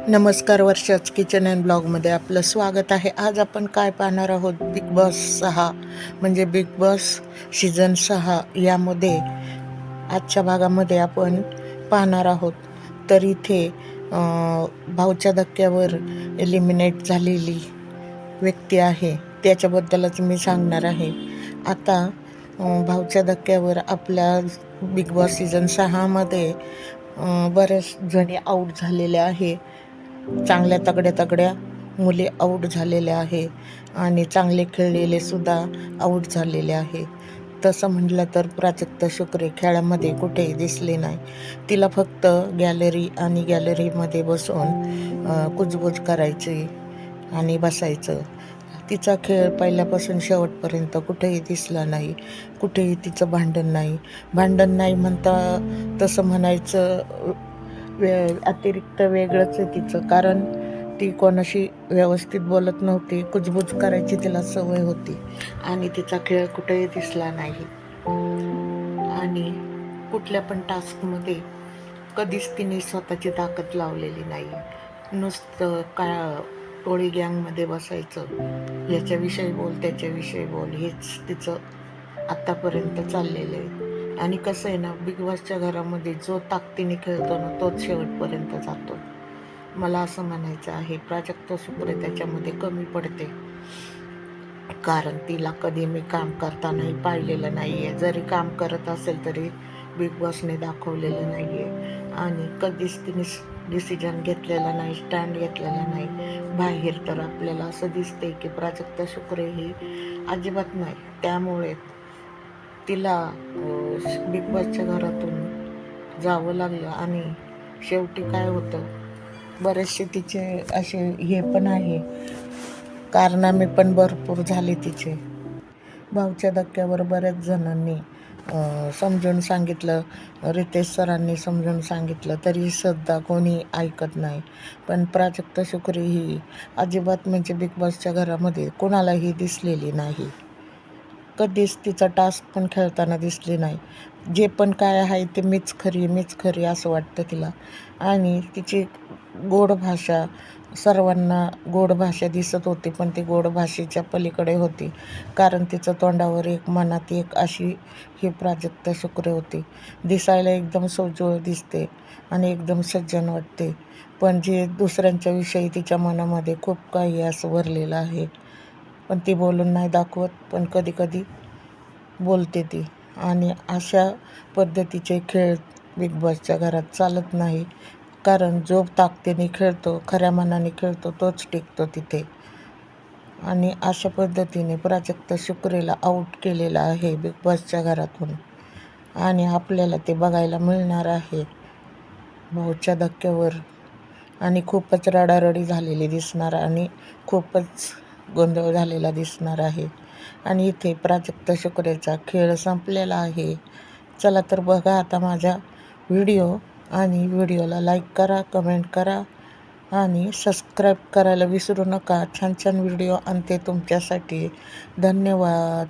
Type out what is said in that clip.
नमस्कार, वर्षाच kitchen and ब्लॉगमध्ये आपलं स्वागत आहे. आज आपण काय पाहणार आहोत? बिग बॉस 6 म्हणजे बिग बॉस सीझन 6 यामध्ये आजच्या भागामध्ये आपण पाहणार आहोत. तर इथे भाऊच्या धक्क्यावर एलिमिनेट झालेली व्यक्ती आहे, त्याच्याबद्दलच मी सांगणार आहे. आता भाऊच्या धक्क्यावर आपल्या बिग बॉस सीझन 6मध्ये बऱ्याच जणी आऊट झालेल्या आहे. चांगल्या तगड्या तगड्या मुली आऊट झालेल्या आहे आणि चांगले खेळलेले सुद्धा आऊट झालेले आहे. तसं म्हटलं तर प्राजक्ता शुक्रे खेळामध्ये कुठेही दिसले नाही. तिला फक्त गॅलरी आणि गॅलरीमध्ये बसून कुजबूज करायची आणि बसायचं. तिचा खेळ पहिल्यापासून शेवटपर्यंत कुठेही दिसला नाही. कुठेही तिचं भांडण नाही म्हणता तसं म्हणायचं अतिरिक्त वेगळंच आहे तिचं. कारण ती कोणाशी व्यवस्थित बोलत नव्हती, कुजबूज करायची तिला सवय होती आणि तिचा खेळ कुठेही दिसला नाही. आणि कुठल्या पण टास्कमध्ये कधीच तिने स्वतःची ताकद लावलेली नाही. नुसतं टोळी गँगमध्ये बसायचं, याच्याविषयी बोल त्याच्याविषयी बोल, हेच तिचं आत्तापर्यंत चाललेलं आहे. आणि कसं आहे ना, बिग बॉसच्या घरामध्ये जो ताकदीने खेळतो ना तोच शेवटपर्यंत जातो. मला असं म्हणायचं आहे, प्राजक्ता शुक्रे त्याच्यामध्ये कमी पडते. कारण तिला कधी मी काम करतानाही पाहिलेलं नाही आहे. जरी काम करत असेल तरी बिग बॉसने दाखवलेलं नाही आहे. आणि कधीच तिने डिसिजन घेतलेला नाही, स्टँड घेतलेला नाही. बाहेर तर आपल्याला असं दिसते की प्राजक्ता शुक्रे ही अजिबात नाही. त्यामुळे तिला बिग बॉसच्या घरातून जावं लागलं. आणि शेवटी काय होतं, बरेचसे तिचे असे हे पण आहे, कारनामे पण भरपूर झाले तिचे. भाऊच्या धक्क्यावर बऱ्याच जणांनी समजून सांगितलं, रितेश सरांनी समजून सांगितलं, तरी सुद्धा कोणी ऐकत नाही. पण प्राजक्ता शुक्रे ही अजिबात म्हणजे बिग बॉसच्या घरामध्ये कोणालाही दिसलेली नाही. कधीच तिचा टास्क पण खेळताना दिसली नाही. जे पण काय आहे ते मीच खरी असं वाटतं तिला. आणि तिची गोड भाषा, सर्वांना गोड भाषा दिसत होती, पण ती गोड भाषेच्या पलीकडे होती. कारण तिचं तोंडावर एक मनात एक अशी ही प्राजक्ता शुक्रे होती. दिसायला एकदम सोज्वळ दिसते आणि एकदम सज्जन वाटते, पण जे दुसऱ्यांच्या विषयी तिच्या मनामध्ये खूप काही असं भरलेलं आहे. पण ती बोलून नाही दाखवत, पण कधी कधी बोलते ती. आणि अशा पद्धतीचे खेळ बिग बॉसच्या घरात चालत नाही. कारण जो ताकदीने खेळतो, खऱ्या मनाने खेळतो, तोच टिकतो तिथे. आणि अशा पद्धतीने प्राजक्ता शुक्रेला आऊट केलेलं आहे बिग बॉसच्या घरातून. आणि आपल्याला ते बघायला मिळणार आहे भाऊच्या धक्क्यावर. आणि खूपच रडारडी झालेली दिसणार आणि खूपच गोंधळ झालेला दिसणार आहे. आणि इथे प्राजक्ता शुक्रेचा खेळ संपलेला आहे. चला तर बघा आता माझा व्हिडिओ, आणि व्हिडिओला लाईक करा, कमेंट करा आणि सबस्क्राईब करायला विसरू नका. छान छान व्हिडिओ आणते तुमच्यासाठी. धन्यवाद.